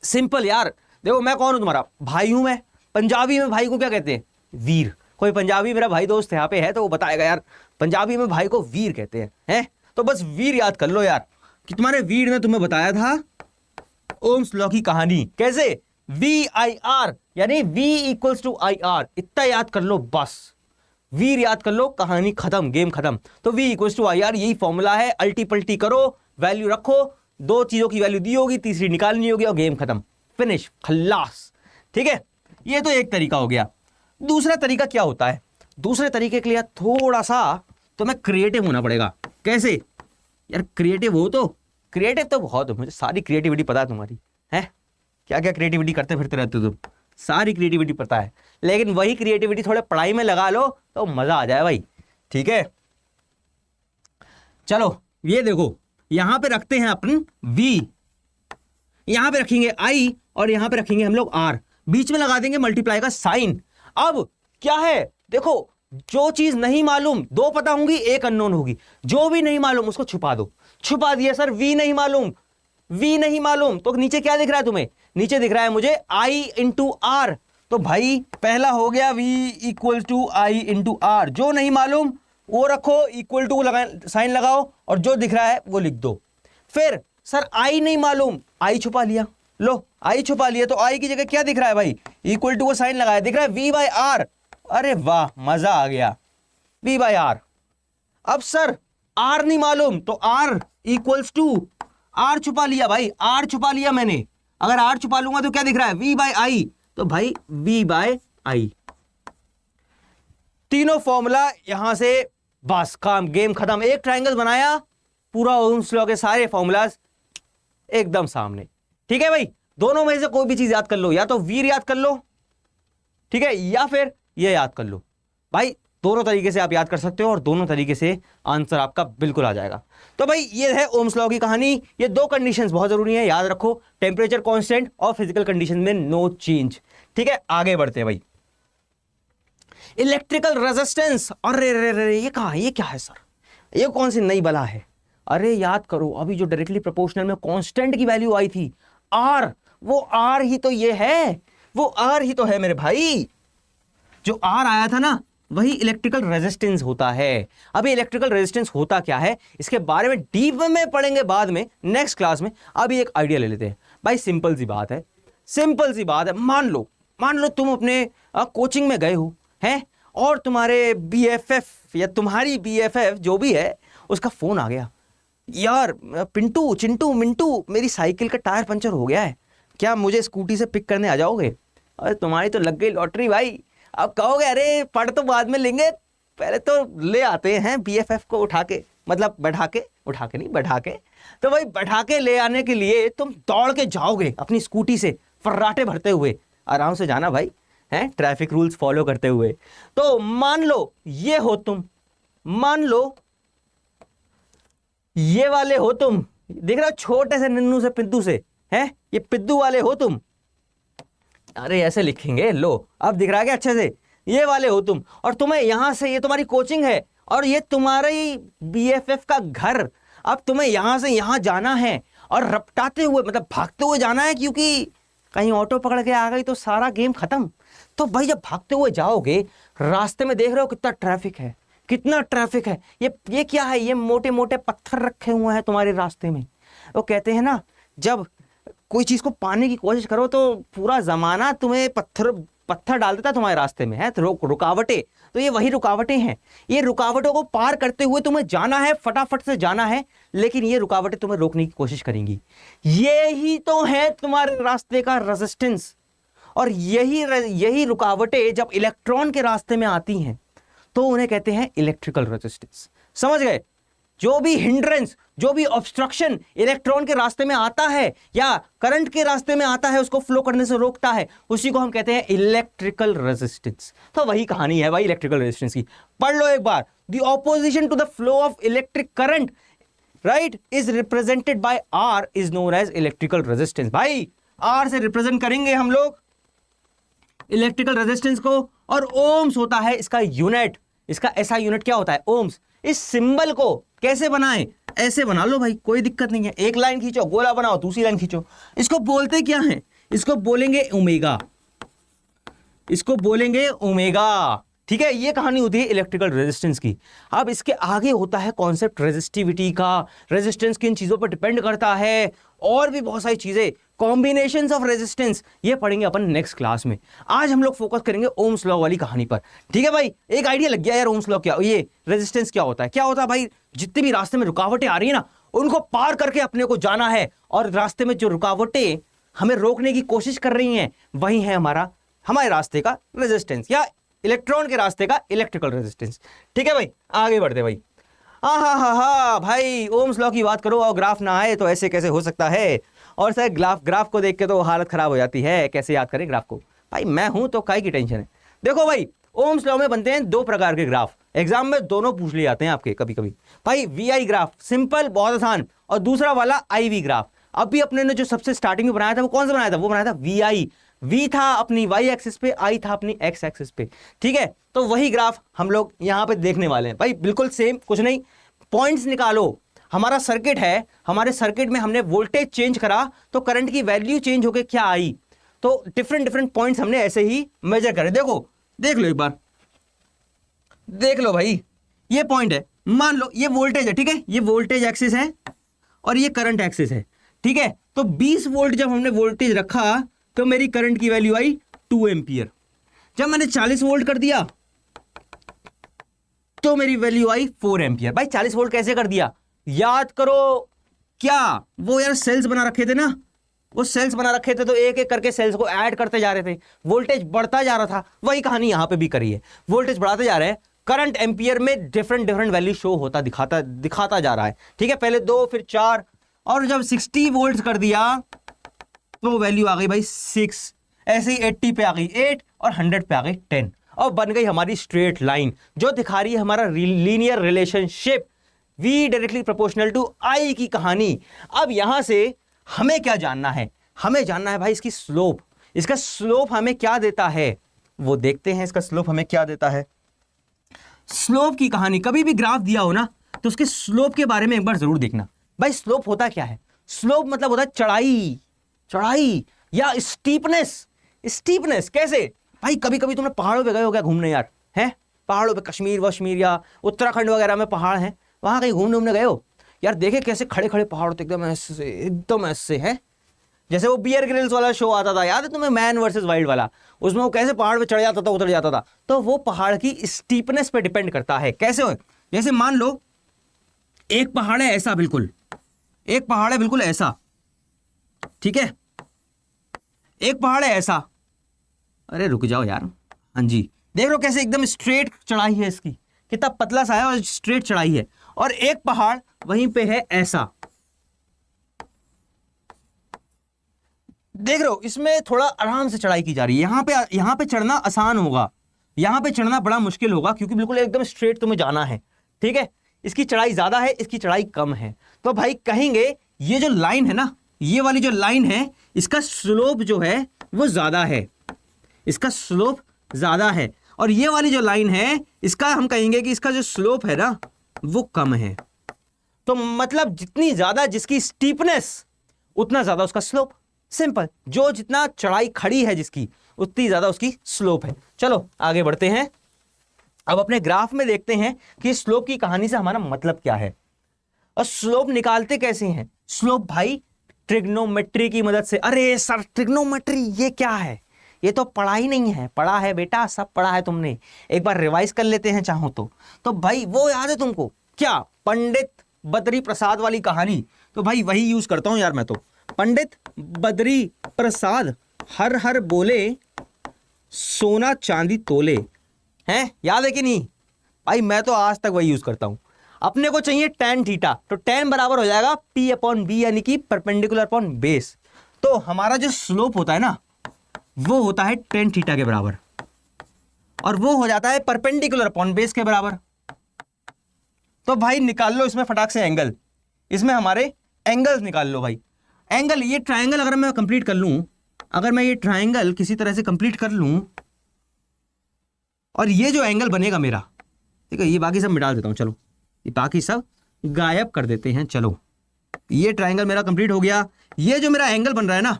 सिंपल यार, देखो मैं कौन हूं, तुम्हारा भाई हूं मैं। पंजाबी में भाई को क्या कहते हैं, वीर। कोई पंजाबी मेरा भाई दोस्त यहाँ पे है तो वो बताएगा यार, पंजाबी में भाई को वीर कहते हैं, हैं? तो बस वीर याद कर लो यार, कि तुम्हारे वीर ने तुम्हें बताया था ओम्स लॉ की कहानी कैसे, VIR यानी V इक्वल्स टू IR, इतना याद कर लो बस, वीर याद कर लो, कहानी खत्म, गेम खत्म। तो V इक्वल्स टू IR यही फॉर्मूला है, अल्टी पल्टी करो, वैल्यू रखो, 2 चीजों की वैल्यू दी होगी, तीसरी निकालनी होगी और गेम खत्म, फिनिश, खल्लास, ठीक है। ये तो एक तरीका हो गया। दूसरा तरीका क्या होता है, दूसरे तरीके के लिए थोड़ा सा तुम्हें क्रिएटिव होना पड़ेगा। कैसे यार, क्रिएटिव हो तो, क्रिएटिव तो बहुत हो, मुझे सारी क्रिएटिविटी पता है तुम्हारी, है क्या क्या क्रिएटिविटी करते फिरते रहते हो तुम, सारी क्रिएटिविटी पता है, लेकिन वही क्रिएटिविटी थोड़े पढ़ाई में लगा लो तो मजा आ जाए भाई, ठीक है। चलो ये देखो, यहां पे रखते हैं अपन V, यहां पे रखेंगे I और यहां पे रखेंगे हम लोग R, बीच में लगा देंगे मल्टीप्लाई का साइन। अब क्या है देखो, जो चीज नहीं मालूम 2 पता होंगी, 1 अननोन होगी, जो भी नहीं मालूम उसको छुपा दो। छुपा दिया सर, V नहीं मालूम, V नहीं मालूम, तो नीचे क्या दिख रहा है तुम्हें, नीचे दिख रहा है मुझे I इंटू R। तो भाई पहला हो गया V equal to I into R, जो नहीं मालूम वो रखो, इक्वल टू लगा, साइन लगाओ, और जो दिख रहा है वो लिख दो। फिर सर I नहीं मालूम, I छुपा लिया, लो I छुपा लिया, तो I की जगह क्या दिख रहा है भाई, इक्वल टू को साइन लगाया, दिख रहा है V बाय R। अरे वाह मजा आ गया, V बाय R। अब सर R नहीं मालूम, तो R इक्वल्स टू, R छुपा लिया भाई, R छुपा लिया मैंने, अगर R छुपा लूंगा तो क्या दिख रहा है, V बाय I, तो भाई V बाय I। तीनों फॉर्मूला यहां से बस काम, गेम खत्म, एक ट्रायंगल बनाया, पूरा ओम्स लॉ के सारे फॉर्मूलाज एकदम सामने, ठीक है भाई। दोनों में से कोई भी चीज याद कर लो, या तो वीर याद कर लो, ठीक है, या फिर ये याद कर लो भाई, दोनों तरीके से आप याद कर सकते हो और दोनों तरीके से आंसर आपका बिल्कुल आ जाएगा। तो भाई ये है ओम्स लॉ की कहानी। ये 2 कंडीशंस बहुत जरूरी है, याद रखो, टेम्परेचर कांस्टेंट और फिजिकल कंडीशन में नो चेंज, ठीक है। आगे बढ़ते हैं भाई, इलेक्ट्रिकल रेजिस्टेंस। अरे रे रे, ये कहां है, ये क्या है सर, ये कौन सी नई बला है। अरे याद करो, अभी जो डायरेक्टली प्रोपोर्शनल में कांस्टेंट की वैल्यू आई थी R, वो R ही तो ये है, वो R ही तो है मेरे भाई, जो R आया था ना वही इलेक्ट्रिकल रेजिस्टेंस होता है। अभी इलेक्ट्रिकल रेजिस्टेंस होता क्या है इसके बारे में डीप में पढ़ेंगे बाद में, नेक्स्ट क्लास में। अभी एक आइडिया ले लेते हैं भाई, सिंपल सी बात है, सिंपल सी बात है। मान लो तुम अपने कोचिंग में गए हो हैं, और तुम्हारे BFF या तुम्हारी BFF जो भी है उसका फोन आ गया, यार पिंटू चिंटू मिंटू मेरी साइकिल का टायर पंचर हो गया है, क्या मुझे स्कूटी से पिक करने आ जाओगे। अरे तुम्हारी तो लग गई लॉटरी भाई। अब कहोगे अरे पढ़ तो बाद में लेंगे, पहले तो ले आते हैं BFF को उठा के, मतलब बैठा के, उठा के नहीं बैठा के, तो भाई बैठा के ले आने के लिए तुम दौड़ के जाओगे अपनी स्कूटी से, फर्राटे भरते हुए आराम से जाना भाई, हैं, ट्रैफिक रूल्स फॉलो करते हुए। तो मान लो ये हो तुम, मान लो ये वाले हो तुम, देख रहे हो छोटे से नन्नू से पिद्दू से, हैं, ये पिद्दू वाले हो तुम। अरे ऐसे लिखेंगे, लो अब दिख रहा है क्या अच्छे से, ये वाले हो तुम, और तुम्हें यहां से, ये तुम्हारी कोचिंग है और ये तुम्हारी बीएफएफ का घर। अब तुम्हें यहां से यहां जाना है और रपटाते हुए, मतलब भागते हुए जाना है, क्योंकि कहीं ऑटो पकड़ के आ गई तो सारा गेम खत्म। तो भाई जब भागते हुए जाओगे, रास्ते में देख रहे हो कितना ट्रैफिक है, कितना ट्रैफिक है, ये क्या है, ये मोटे मोटे पत्थर रखे हुए हैं तुम्हारे रास्ते में। वो कहते हैं ना, जब कोई चीज को पाने की कोशिश करो तो पूरा जमाना तुम्हें पत्थर पत्थर डाल देता है तुम्हारे रास्ते में, है तो रुकावटें, तो ये वही रुकावटें हैं। ये रुकावटों को पार करते हुए तुम्हें जाना है, फटाफट से जाना है, लेकिन ये रुकावटें तुम्हें रोकने की कोशिश करेंगी। ये ही तो है तुम्हारे रास्ते का रेजिस्टेंस। और यही रुकावटें जब इलेक्ट्रॉन के रास्ते में आती हैं तो उन्हें कहते हैं इलेक्ट्रिकल रेजिस्टेंस। समझ गए? जो भी हिंड्रेंस, जो भी ऑब्स्ट्रक्शन इलेक्ट्रॉन के रास्ते में आता है या करंट के रास्ते में आता है, उसको फ्लो करने से रोकता है, उसी को हम कहते हैं इलेक्ट्रिकल रेजिस्टेंस। तो वही कहानी है भाई इलेक्ट्रिकल रेजिस्टेंस की। पढ़ लो एक बार, the opposition to the flow of electric current, right, is represented by R, is known as electrical resistance. भाई आर से रिप्रेजेंट करेंगे हम लोग इलेक्ट्रिकल रेजिस्टेंस को, और ओम्स होता है इसका यूनिट। इसका ऐसा यूनिट क्या होता है? ओम्स। इस सिंबल को कैसे बनाएं? ऐसे बना लो भाई, कोई दिक्कत नहीं है। एक लाइन खींचो, गोला बनाओ, दूसरी लाइन खींचो। इसको बोलते क्या है? इसको बोलेंगे ओमेगा, इसको बोलेंगे ओमेगा। ठीक है, ये कहानी होती है इलेक्ट्रिकल रेजिस्टेंस की। अब इसके आगे होता है कॉन्सेप्ट रेजिस्टिविटी का। रेजिस्टेंस किन चीजों पर डिपेंड करता है, और भी बहुत सारी चीजें, कॉम्बिनेशंस ऑफ रेजिस्टेंस, ये पढ़ेंगे अपन नेक्स्ट क्लास में। आज हम लोग फोकस करेंगे ओम्स लॉ वाली कहानी पर। ठीक है भाई, एक आइडिया लग गया यार, ओम्स लॉ क्या, ये रेजिस्टेंस क्या होता है? क्या होता है भाई, जितनी भी रास्ते में रुकावटें आ रही है ना, उनको पार करके अपने को जाना है, और रास्ते में जो रुकावटें हमें रोकने की कोशिश कर रही हैं, वही है हमारे रास्ते का रेजिस्टेंस, या इलेक्ट्रॉन के रास्ते का इलेक्ट्रिकल रेजिस्टेंस। ठीक है भाई, आगे बढ़ते भाई। हा भाई, ओम्स लॉ की बात करो और ग्राफ ना आए तो ऐसे कैसे हो सकता है? और सर ग्राफ को देख के तो हालत खराब हो जाती है, कैसे याद करें ग्राफ को? भाई मैं हूं तो काहे की टेंशन है। देखो भाई, ओम्स लॉ में बनते हैं दो प्रकार के ग्राफ, एग्जाम में दोनों पूछ लिए जाते हैं आपके कभी कभी। भाई वीआई ग्राफ, सिंपल, बहुत आसान, और दूसरा वाला आईवी ग्राफ। अभी अपने ने जो सबसे स्टार्टिंग में बनाया था वो कौन सा बनाया था? वो बनाया था वीआई। वी था अपनी वाई एक्सिस पे, आई था अपनी एक्स एक्सिस पे। ठीक है, तो वही ग्राफ हम लोग यहां पे देखने वाले हैं भाई, बिल्कुल सेम, कुछ नहीं। पॉइंट्स निकालो, हमारा सर्किट है, हमारे सर्किट में हमने वोल्टेज चेंज करा तो करंट की वैल्यू चेंज होकर क्या आई, तो डिफरेंट पॉइंट्स हमने ऐसे ही मेजर करे। देखो, देख लो एक बार, देख लो भाई, ये पॉइंट है, मान लो ये वोल्टेज है, ठीक है, ये वोल्टेज एक्सिस है और ये करंट एक्सिस है। ठीक है, तो 20 वोल्ट जब हमने वोल्टेज रखा तो मेरी करंट की वैल्यू आई 2 एम्पियर। जब मैंने 40 वोल्ट कर दिया तो मेरी वैल्यू आई 4 एम्पियर। भाई 40 वोल्ट कैसे कर दिया? याद करो, क्या वो यार सेल्स बना रखे थे ना, वो सेल्स बना रखे थे, तो एक एक करके सेल्स को ऐड करते जा रहे थे, वोल्टेज बढ़ता जा रहा था। वही कहानी यहां पे भी करी है, वोल्टेज बढ़ाते जा रहे हैं, करंट एम्पियर में डिफरेंट वैल्यू शो होता दिखाता जा रहा है। ठीक है, पहले 2 फिर 4, और जब 60 वोल्ट कर दिया तो वैल्यू आ गई भाई 6, ऐसे ही 80 पे आ गई 8, और 100 पे आ गई 10, और बन गई हमारी स्ट्रेट लाइन जो दिखा रही है हमारा linear relationship, V directly proportional to I की कहानी। अब यहां से हमें क्या जानना है? हमें जानना है भाई इसकी स्लोप। इसका स्लोप हमें क्या देता है वो देखते हैं। इसका स्लोप हमें क्या देता है? स्लोप की कहानी, कभी भी ग्राफ दिया हो ना तो उसके स्लोप के बारे में एक बार जरूर देखना। भाई स्लोप होता क्या है? स्लोप मतलब होता है चढ़ाई या स्टीपनेस। स्टीपनेस कैसे? भाई कभी कभी तुमने पहाड़ों पे गए हो क्या घूमने यार? हैं, पहाड़ों पे, कश्मीर वश्मीर या उत्तराखंड वगैरह में पहाड़ हैं, वहां कहीं घूमने गए हो यार? देखे कैसे खड़े खड़े पहाड़ होते एकदम ऐसे हैं, जैसे वो बियर ग्रिल्स वाला शो आता था, याद है तुम्हें, मैन वर्सेस वाइल्ड वाला? उसमें वो कैसे पहाड़ पे चढ़ जाता था, उतर जाता था। तो वो पहाड़ की स्टीपनेस पे डिपेंड करता है। कैसे हो? जैसे मान लो एक पहाड़ है ऐसा, बिल्कुल एक पहाड़ है बिल्कुल ऐसा, ठीक है, एक पहाड़ है ऐसा, अरे रुक जाओ यार, हाँ जी, देख लो कैसे एकदम स्ट्रेट चढ़ाई है इसकी, कितना पतला सा है और स्ट्रेट चढ़ाई है। और एक पहाड़ वहीं पे है ऐसा, देख रहे हो, इसमें थोड़ा आराम से चढ़ाई की जा रही है। यहाँ पे चढ़ना आसान होगा, यहाँ पे चढ़ना बड़ा मुश्किल होगा, क्योंकि बिल्कुल एकदम स्ट्रेट तुम्हें जाना है। ठीक है, इसकी चढ़ाई ज्यादा है, इसकी चढ़ाई कम है। तो भाई कहेंगे ये जो लाइन है ना, ये वाली जो लाइन है, इसका स्लोप जो है वो ज्यादा है, इसका स्लोप ज्यादा है। और ये वाली जो लाइन है, इसका हम कहेंगे कि इसका जो स्लोप है ना वो कम है। तो मतलब जितनी ज्यादा जिसकी स्टीपनेस, उतना ज्यादा उसका स्लोप। सिंपल, जो जितना चढ़ाई खड़ी है जिसकी, उतनी ज्यादा उसकी स्लोप है। चलो आगे बढ़ते हैं। अब अपने ग्राफ में देखते हैं कि स्लोप की कहानी से हमारा मतलब क्या है और स्लोप निकालते कैसे हैं। स्लोप भाई ट्रिग्नोमेट्री की मदद से। अरे सर ट्रिग्नोमेट्री ये क्या है? ये तो पढ़ा ही नहीं है। पढ़ा है बेटा, सब पढ़ा है तुमने, एक बार रिवाइज कर लेते हैं चाहो तो भाई वो याद है तुमको क्या, पंडित बद्री प्रसाद वाली कहानी? तो भाई वही यूज करता हूं यार मैं तो। पंडित बद्री प्रसाद हर हर बोले, सोना चांदी तोले। हैं, याद है कि नहीं? भाई मैं तो आज तक वही यूज करता हूं। अपने को चाहिए tan थीटा, तो tan बराबर हो जाएगा P अपॉन बी, यानी कि परपेंडिकुलर अपॉन बेस। तो हमारा जो स्लोप होता है ना, वो होता है tan थीटा के बराबर, और वो हो जाता है परपेंडिकुलर अपॉन बेस के बराबर। तो भाई निकाल लो इसमें फटाक से एंगल, इसमें हमारे एंगल्स निकाल लो भाई। एंगल, ये ट्राइंगल अगर मैं कंप्लीट कर लूं, अगर मैं ये ट्राइंगल किसी तरह से कंप्लीट कर लूं, और ये जो एंगल बनेगा मेरा, ठीक है, ये बाकी सब मिटा देता हूं, चलो ये बाकी सब गायब कर देते हैं। चलो ये ट्राइंगल मेरा कंप्लीट हो गया। ये जो मेरा एंगल बन रहा है ना,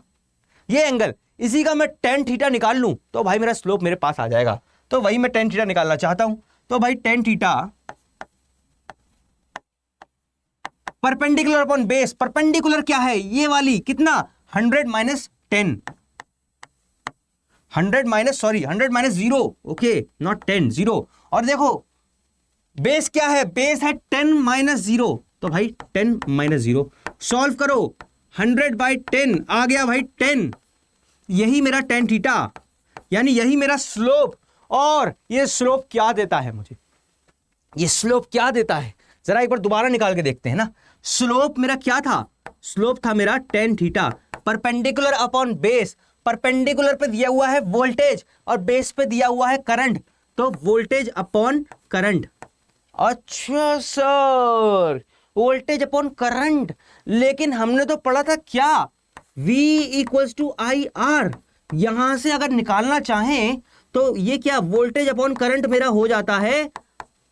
ये एंगल, इसी का मैं tan थीटा निकाल लूं तो भाई मेरा स्लोप मेरे पास आ जाएगा। तो वही मैं tan थीटा निकालना चाहता हूं। तो भाई tan theta perpendicular upon base, perpendicular क्या है, ये वाली कितना, 100 माइनस 10, 100 माइनस 0, ओके नॉट 10, 0। और देखो बेस क्या है, बेस है 10 माइनस 0, तो भाई 10 माइनस 0 सॉल्व करो, 100 बाई 10 आ गया भाई 10। यही मेरा tan थीटा, यानी यही मेरा स्लोप। और ये स्लोप क्या देता है मुझे, ये स्लोप क्या देता है, जरा एक बार दोबारा निकाल के देखते हैं ना। स्लोप मेरा क्या था, स्लोप था मेरा tan theta, perpendicular upon base. Perpendicular पे दिया हुआ है वोल्टेज और बेस पे दिया हुआ है करंट, तो वोल्टेज अपॉन करंट। अच्छा सर, वोल्टेज अपॉन करंट, लेकिन हमने तो पढ़ा था क्या, V equals to I R. यहां से अगर निकालना चाहें तो ये क्या, वोल्टेज अपॉन करंट मेरा हो जाता है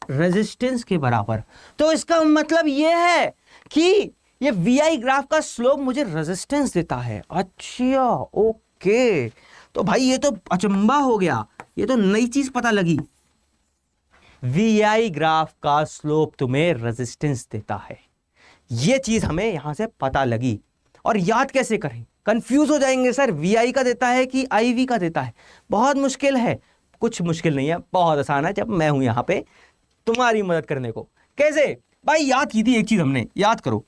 रेजिस्टेंस के बराबर। तो इसका मतलब ये है कि ये VI ग्राफ का स्लोप मुझे रेजिस्टेंस देता है। अच्छा ओके, तो भाई ये तो अचंबा हो गया, ये तो नई चीज पता लगी। VI ग्राफ का स्लोप तुम्हें रेजिस्टेंस देता है, ये चीज हमें यहां से पता लगी। और याद कैसे करें, कंफ्यूज हो जाएंगे सर, VI का देता है कि IV का देता है। बहुत मुश्किल है, कुछ मुश्किल नहीं है, बहुत आसान है, जब मैं हूं यहां पे तुम्हारी मदद करने को। कैसे भाई, याद की थी एक चीज हमने, याद करो,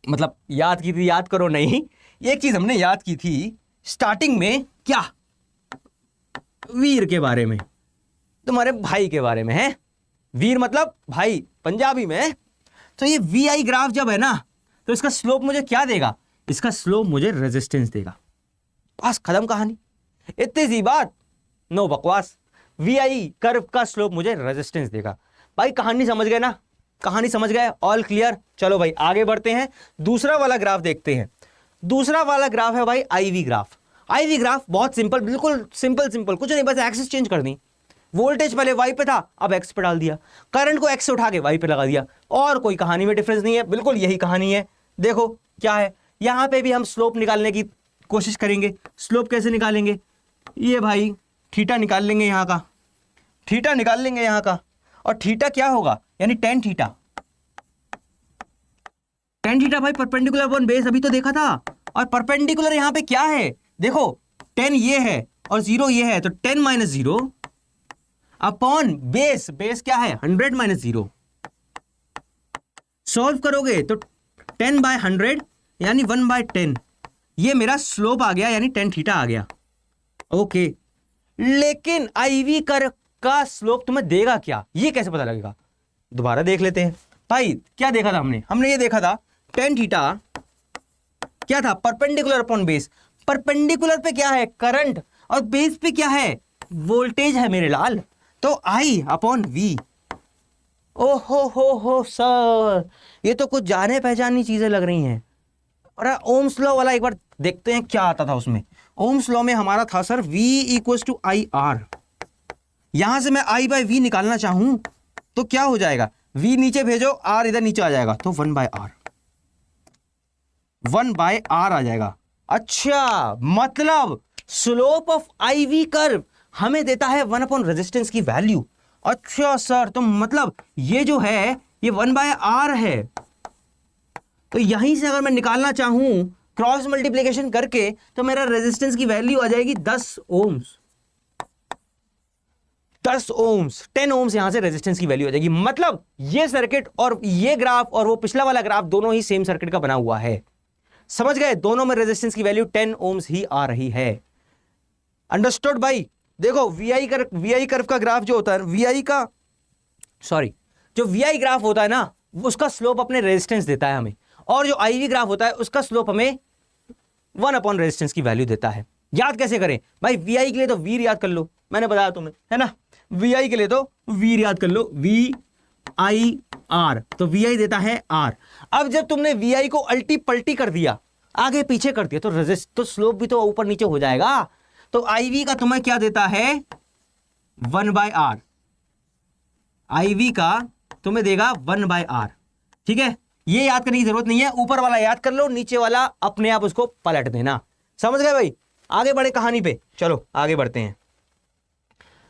मतलब याद की थी, याद करो नहीं, एक चीज हमने याद की थी स्टार्टिंग में, क्या, वीर के बारे में, तुम्हारे भाई के बारे में है। वीर मतलब भाई पंजाबी में। तो ये VI ग्राफ जब है ना, तो इसका स्लोप मुझे क्या देगा, इसका स्लोप मुझे रेजिस्टेंस देगा। बस खत्म कहानी, इतनी सी बात, नो बकवास। VI कर्व का स्लोप मुझे रेजिस्टेंस देगा। भाई कहानी समझ गए ना, कहानी समझ गए, ऑल क्लियर। चलो भाई आगे बढ़ते हैं, दूसरा वाला ग्राफ देखते हैं। दूसरा वाला ग्राफ है भाई IV ग्राफ। IV ग्राफ बहुत सिंपल, बिल्कुल सिंपल सिंपल, कुछ नहीं, बस एक्सिस चेंज कर दी। वोल्टेज पहले Y पे था, अब X पे डाल दिया, करंट को X से उठा के Y पे लगा दिया, और कोई कहानी में डिफरेंस नहीं है, बिल्कुल यही कहानी है। देखो क्या है, यहां पे भी हम स्लोप निकालने की कोशिश करेंगे। स्लोप कैसे निकालेंगे, ये भाई थीटा निकाल लेंगे, यहां का थीटा निकाल लेंगे यहां का, और थीटा क्या होगा, यानी tan थीटा। tan थीटा भाई परपेंडिकुलर अपॉन बेस, अभी तो देखा था। और परपेंडिकुलर यहां पे क्या है, देखो 10 ये है और 0 ये है, तो 10 माइनस 0 अपॉन बेस, बेस क्या है 100 माइनस 0। सॉल्व करोगे तो 10 बाय 100 यानी 1 बाय 10, ये मेरा स्लोप आ गया, यानी tan थीटा आ गया। ओके, लेकिन IV कर्व का स्लोप तुम्हें देगा क्या, ये कैसे पता लगेगा, दोबारा देख लेते हैं। भाई क्या देखा था हमने, हमने ये देखा था tan थीटा क्या था, परपेंडिकुलर अपॉन बेस। परपेंडिकुलर पे क्या है? करंट, और बेस पे क्या है? वोल्टेज है मेरे लाल। तो आई अपॉन वी। ओहो हो सर, ये तो कुछ जाने पहचानी चीजें लग रही हैं। और ओम्स लॉ वाला एक बार देखते हैं क्या आता था उसमें। ओम्स लॉ में हमारा था sir V equals to I R. यहां से मैं I बाय V निकालना चाहूं तो क्या हो जाएगा? V नीचे भेजो, R इधर नीचे आ जाएगा, तो 1 बाय आर, 1 बाय आर आ जाएगा। अच्छा, मतलब slope of I V curve हमें देता है 1 अपॉन रेजिस्टेंस की वैल्यू। अच्छा सर, तो मतलब ये जो है ये 1 बाय आर है। तो यहीं से अगर मैं निकालना चाहूं क्रॉस मल्टीप्लिकेशन करके तो मेरा रेजिस्टेंस की वैल्यू आ जाएगी 10 ओम्स। 10 ओम्स, 10 ओम्स यहां से रेजिस्टेंस की वैल्यू आ जाएगी। मतलब ये सर्किट और ये ग्राफ और वो पिछला वाला ग्राफ दोनों ही सेम सर्किट का बना हुआ है। समझ गए? दोनों में रेजिस्टेंस की वैल्यू 10 ओम्स ही आ रही है। अंडरस्टूड भाई? देखो वीआई कर्व का ग्राफ जो होता है, जो वीआई ग्राफ होता है ना, उसका स्लोप अपने रेजिस्टेंस देता है हमें, और जो आईवी ग्राफ होता है उसका स्लोप हमें 1 अपॉन रेजिस्टेंस की वैल्यू देता है। याद कैसे करें भाई? वीआई के लिए तो वीर याद कर लो, मैंने बताया तुम्हें, है ना? वीआई के लिए तो वीर याद कर लो, वी आई आर, तो वीआई देता है आर। अब जब तुमने वीआई को अल्टी पल्टी कर दिया, आगे पीछे कर दिया, तो स्लोप भी तो ऊपर नीचे हो जाएगा। तो आईवी का तुम्हें क्या देता है? 1 बाय आर। आईवी का तुम्हें देगा 1 बाय आर। ठीक है, ये याद करने की जरूरत नहीं है, ऊपर वाला याद कर लो, नीचे वाला अपने आप उसको पलट देना। समझ गए भाई? आगे बढ़े कहानी पे, चलो आगे बढ़ते हैं।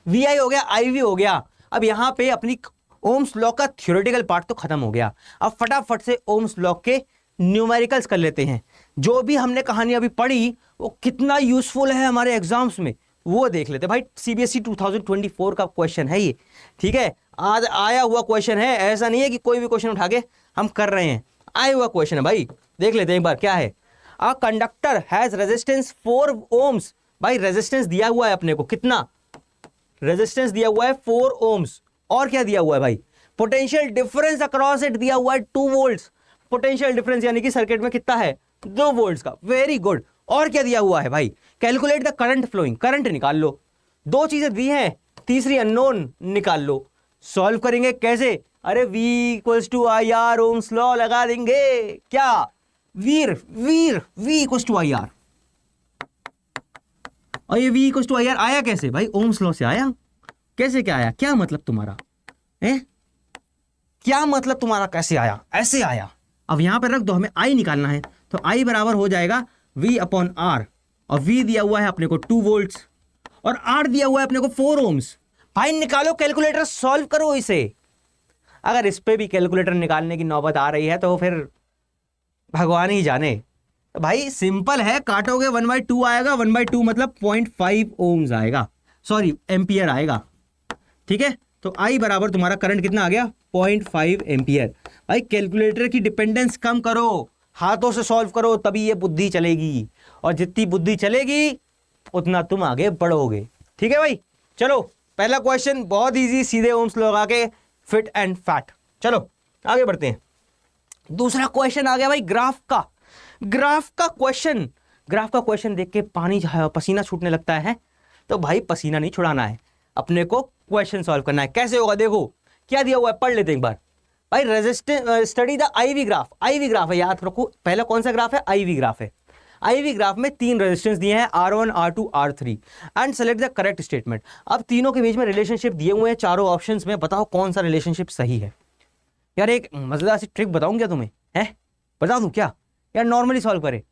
वीआई हो गया, आईवी हो गया। अब यहां पे अपनी ओम्स लॉ का थ्योरेटिकल पार्ट तो खत्म हो गया। अब फटाफट से ओम्स लॉ के न्यूमेरिकल्स कर लेते हैं। जो भी हमने कहानी अभी पढ़ी वो कितना यूजफुल है हमारे एग्जाम्स में, वो देख लेते हैं भाई। सीबीएसई 2024 का क्वेश्चन है ये, ठीक है? आज आया हुआ क्वेश्चन है, ऐसा नहीं है कि कोई भी क्वेश्चन उठा के हम कर रहे हैं, आया हुआ क्वेश्चन है भाई। देख लेते हैं एक बार क्या है। A conductor has resistance 4 ohms. भाई रेजिस्टेंस दिया हुआ है अपने को, कितना रेजिस्टेंस दिया हुआ है? 4 ओम्स। और क्या दिया हुआ है भाई? पोटेंशियल डिफरेंस अक्रॉस इट दिया हुआ है 2 वोल्ट्स। पोटेंशियल डिफरेंस यानी कि सर्किट में कितना है? 2 वोल्ट्स का। Very good. और क्या दिया हुआ है भाई? Calculate the current flowing, current निकाल लो। 2 चीजें दी हैं, तीसरी अननोन, निकाल लो। सॉल्व करेंगे कैसे? अरे V equals to I R, ohm's law लगा देंगे। क्या वीर वीर V equals to I R. और ये V equals to I R आया कैसे भाई? ओम्स लॉ से आया। कैसे क्या आया? क्या मतलब तुम्हारा है? क्या मतलब तुम्हारा? कैसे आया? ऐसे आया। अब यहां पर रख दो, हमें I निकालना है, तो I बराबर हो जाएगा V अपॉन R। और V दिया हुआ है अपने को 2 वोल्ट्स और R दिया हुआ है अपने को 4 ओम्स। भाई निकालो, कैलकुलेटर सॉल्व करो इसे। अगर इस पे भी कैलकुलेटर निकालने की नौबत आ रही है तो फिर भगवान ही जाने। तो भाई सिंपल है, काटोगे 1/2 आएगा। 1/2 मतलब 0.5 ओम्स आएगा, सॉरी एम्पियर आएगा। ठीक है, तो आई बराबर तुम्हारा करंट कितना आ गया? 0.5 एम्पियर। भाई कैलकुलेटर की डिपेंडेंस कम करो, हाथों से सॉल्व करो, तभी ये बुद्धि चलेगी। और जितनी बुद्धि चलेगी उतना तुम आगे बढ़ोगे। ठीक है भाई, चलो पहला क्वेश्चन बहुत इजी, सीधे ओम्स लगा के फिट एंड फैट। चलो आगे बढ़ते हैं। दूसरा क्वेश्चन आ गया भाई ग्राफ का। ग्राफ का क्वेश्चन देख के पसीना छूटने लगता है। तो भाई पसीना नहीं छुड़ाना है, अपने को क्वेश्चन सॉल्व करना है। कैसे होगा? देखो क्या दिया हुआ है, पढ़ लेते हैं एक बार। भाई resistance, study the IV graph. IV graph है, याद रखो। पहला कौन सा ग्राफ है? आईवी ग्राफ है। आईवी ग्राफ में 3 रेजिस्टेंस दिए हैं, R1, R2, R3, and select the correct statement. अब तीनों के बीच में रिलेशनशिप दिए हुए हैं चारों ऑप्शंस में, बताओ कौन सा रिलेशनशिप सही है। यार एक मजेदार सी ट्रिक बताऊं क्या तुम्हें? है बता दूं क्या? यार नॉर्मली सॉल्व करे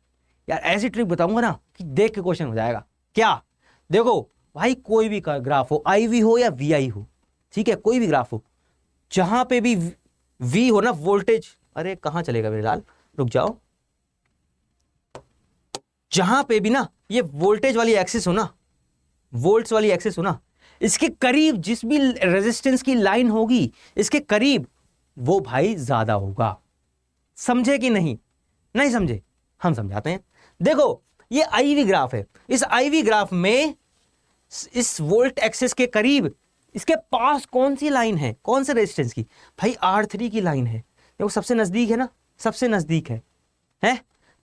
यार, ऐसी ट्रिक बताऊंगा ना कि देख के क्वेश्चन हो जाएगा। क्या? देखो भाई, कोई भी ग्राफ हो, आईवी हो या वीआई हो, ठीक है, कोई भी ग्राफ हो, जहां पे भी वी हो ना, वोल्टेज, अरे कहां चलेगा मेरे लाल, रुक जाओ, जहां पे भी ना ये वोल्टेज वाली एक्सिस हो ना, वोल्ट्स वाली एक्सिस हो ना, इसके करीब जिस भी रेजिस्टेंस की लाइन होगी, इसके करीब वो भाई ज्यादा होगा। समझे कि नहीं? नहीं समझे? हम समझाते हैं। देखो ये आईवी ग्राफ है, इस आईवी ग्राफ में इस वोल्ट एक्सिस के करीब इसके पास कौन सी लाइन है? कौन से रेजिस्टेंस की? भाई R3 की लाइन है। देखो सबसे नजदीक है ना, सबसे नजदीक है?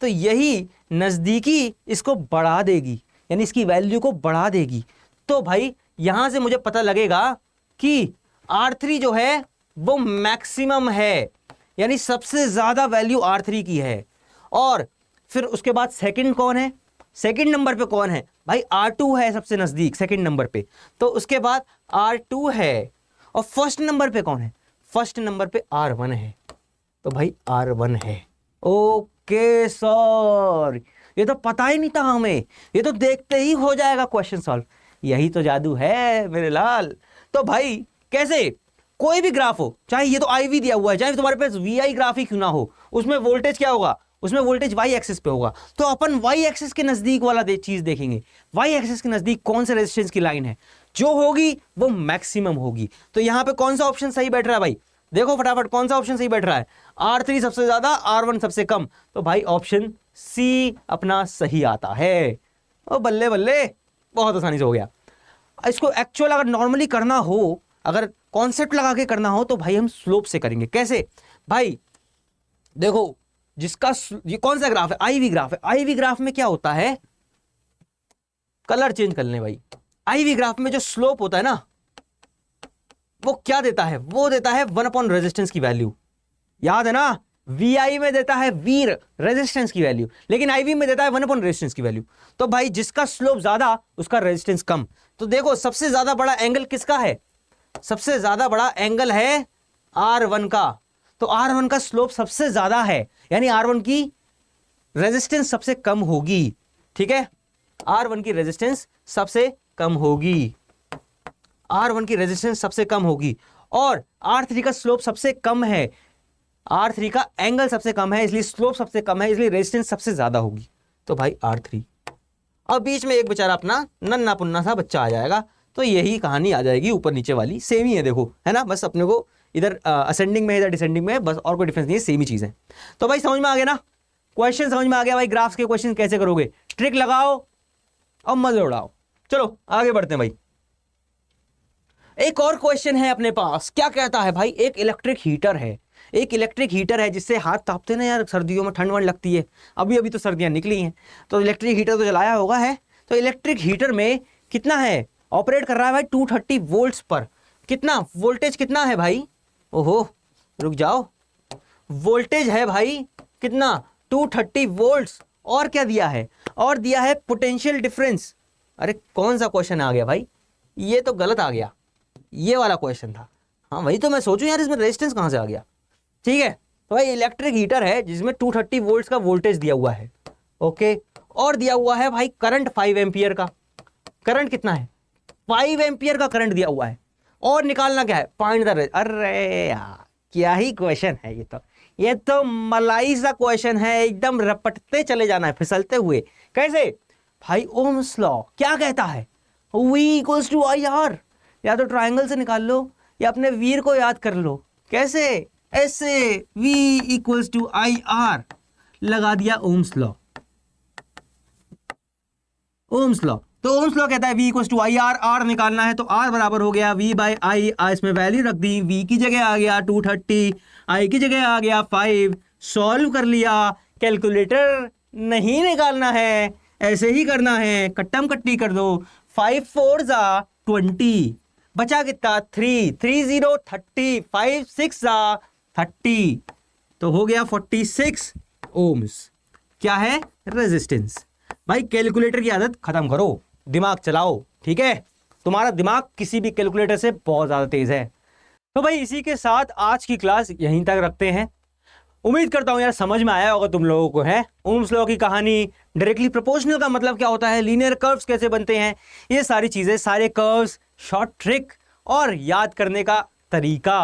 तो यही नज़दीकी इसको बढ़ा देगी, यानी इसकी वैल्यू को बढ़ा देगी। तो भाई यहां से मुझे पता लगेगा कि R3 जो है वो मैक्सिमम है, यानी सबसे ज्यादा वैल्यू R3 की है। और फिर उसके बाद सेकंड कौन है, सेकंड नंबर पे कौन है भाई, R2 है सबसे नजदीक सेकंड नंबर पे। तो उसके बाद R2 है, और फर्स्ट नंबर पे कौन है, फर्स्ट नंबर पे R1 है। तो भाई R1 है। ओके सर, ये तो पता ही नहीं था हमें, ये तो देखते ही हो जाएगा क्वेश्चन सॉल्व। यही तो जादू है मेरे लाल। तो भाई कैसे, कोई भी ग्राफ हो, चाहे ये तो IV दिया हुआ है, चाहे तुम्हारे पास VI ग्राफ ही क्यों ना हो, उसमें वोल्टेज क्या होगा, उसमें वोल्टेज Y एक्सिस पे होगा। तो अपन Y एक्सिस के नजदीक वाला चीज देखेंगे, Y एक्सिस के नजदीक कौन से रेजिस्टेंस की लाइन है, जो होगी वो मैक्सिमम होगी। तो यहां पे कौन सा ऑप्शन सही बैठ रहा है भाई, देखो फटाफट कौन सा ऑप्शन सही बैठ रहा है, R3 सबसे ज्यादा, R1 सबसे कम। तो भाई ऑप्शन C अपना सही आता है। ओ बल्ले बल्ले, बहुत आसानी से हो गया। इसको एक्चुअल अगर नॉर्मली करना हो, अगर कॉन्सेप्ट लगा के करना हो, तो भाई हम स्लोप से करेंगे। कैसे भाई, देखो जिसका ये कौन सा ग्राफ है, IV ग्राफ है। IV ग्राफ में क्या होता है, कलर चेंज कर लें भाई। IV ग्राफ में जो स्लोप होता है ना, वो क्या देता है, वो देता है 1 अपॉन रेजिस्टेंस की वैल्यू। याद है ना, VI में देता है वीर रेजिस्टेंस की वैल्यू, लेकिन IV में देता है 1 अपॉन रेजिस्टेंस की वैल्यू। तो भाई जिसका स्लोप ज्यादा उसका रेजिस्टेंस कम। तो देखो सबसे ज्यादा बड़ा एंगल किसका है, सबसे ज्यादा बड़ा एंगल है R1 का। तो R1 का स्लोप सबसे ज्यादा है, यानी R1 की रेजिस्टेंस सबसे कम होगी। ठीक है, R1 की रेजिस्टेंस सबसे कम होगी, R1 की रेजिस्टेंस सबसे कम होगी। और R3 का स्लोप सबसे कम है, R3 का एंगल सबसे कम है, इसलिए स्लोप सबसे कम है, इसलिए रेजिस्टेंस सबसे ज्यादा होगी। तो भाई R3। अब बीच में एक बेचारा अपना नन्ना पुन्ना सा बच्चा आ जाएगा, तो यही कहानी आ जाएगी, ऊपर नीचे वाली सेम ही है, देखो है ना, बस अपने को इधर असेंडिंग में इधर डिसेंडिंग में, बस और कोई डिफरेंस नहीं है, सेम ही चीज है। तो भाई समझ में आ गया ना, क्वेश्चन समझ में आ गया भाई, ग्राफ्स के क्वेश्चन कैसे करोगे, ट्रिक लगाओ और मजे उड़ाओ। चलो आगे बढ़ते हैं भाई। एक और क्वेश्चन है अपने पास, क्या कहता है भाई, एक इलेक्ट्रिक हीटर है, एक इलेक्ट्रिक हीटर है जिससे हाथ तापते ना यार, सर्दियों में ठंड वंड लगती है, अभी अभी तो सर्दियां निकली हैं, तो इलेक्ट्रिक हीटर तो जलाया होगा है। तो इलेक्ट्रिक हीटर में कितना है, ऑपरेट कर रहा है भाई 230 वोल्ट्स पर। कितना वोल्टेज, कितना है भाई, ओहो रुक जाओ, वोल्टेज है भाई कितना, 230 वोल्ट्स। और क्या दिया है, और दिया है पोटेंशियल डिफरेंस। अरे कौन सा क्वेश्चन आ गया भाई, ये तो गलत आ गया, ये वाला क्वेश्चन था। हाँ वही तो मैं सोचूं यार, इसमें रेजिस्टेंस कहां से आ गया। ठीक है, तो भाई इलेक्ट्रिक हीटर है जिसमें 230 वोल्ट्स का वोल्टेज दिया हुआ है। ओके, और दिया हुआ है भाई करंट 5 एम्पियर का, करंट कितना है, 5 एम्पियर का करंट दिया हुआ है। और निकालना क्या है, फाइंड द, अरे यार क्या ही क्वेश्चन है ये तो मलाई सा क्वेश्चन है, एकदम रपटते चले जाना है फिसलते हुए। कैसे भाई, ओम्स लॉ क्या कहता है, V इक्वल्स टू IR, या तो ट्राइंगल से निकाल लो या अपने वीर को याद कर लो। कैसे, ऐसे V इक्वल्स टू IR लगा दिया ओम्स लॉ, ओम्स लॉ। तो ओम्स लॉ कहता है V equals to IR, R निकालना है तो R बराबर हो गया V बाई I, इसमें वैल्यू रख दी, V की जगह आ गया 230, I की जगह आ गया 5, सॉल्व कर लिया। कैलकुलेटर नहीं निकालना है, ऐसे ही करना है, कट्टम कट्टी कर दो, 5 4 जा 20, बचा कितना 3, 3 0 30, 5 6 जा 30, तो हो गया 46 ओम्स। क्या है, रेजिस्टेंस। भाई कैलकुलेटर की आदत खत्म करो, दिमाग चलाओ, ठीक है, तुम्हारा दिमाग किसी भी कैलकुलेटर से बहुत ज्यादा तेज है। तो भाई इसी के साथ आज की क्लास यहीं तक रखते हैं। उम्मीद करता हूं यार समझ में आया होगा तुम लोगों को, है ओम्स लॉ की कहानी, डायरेक्टली प्रोपोर्शनल का मतलब क्या होता है, लीनियर कर्व्स कैसे बनते हैं, ये सारी चीजें, सारे कर्व्स, शॉर्ट ट्रिक और याद करने का तरीका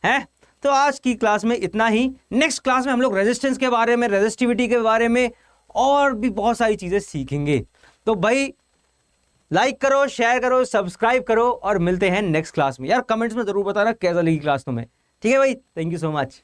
है। तो आज की क्लास में इतना ही। नेक्स्ट क्लास में हम लोग रेजिस्टेंस के बारे में, रेजिस्टिविटी के बारे में और भी बहुत सारी चीजें सीखेंगे। तो भाई लाइक करो, शेयर करो, सब्सक्राइब करो और मिलते हैं नेक्स्ट क्लास में। यार कमेंट्स में जरूर बताना कैसा लगी क्लास तुम्हें। ठीक है भाई, थैंक यू सो मच।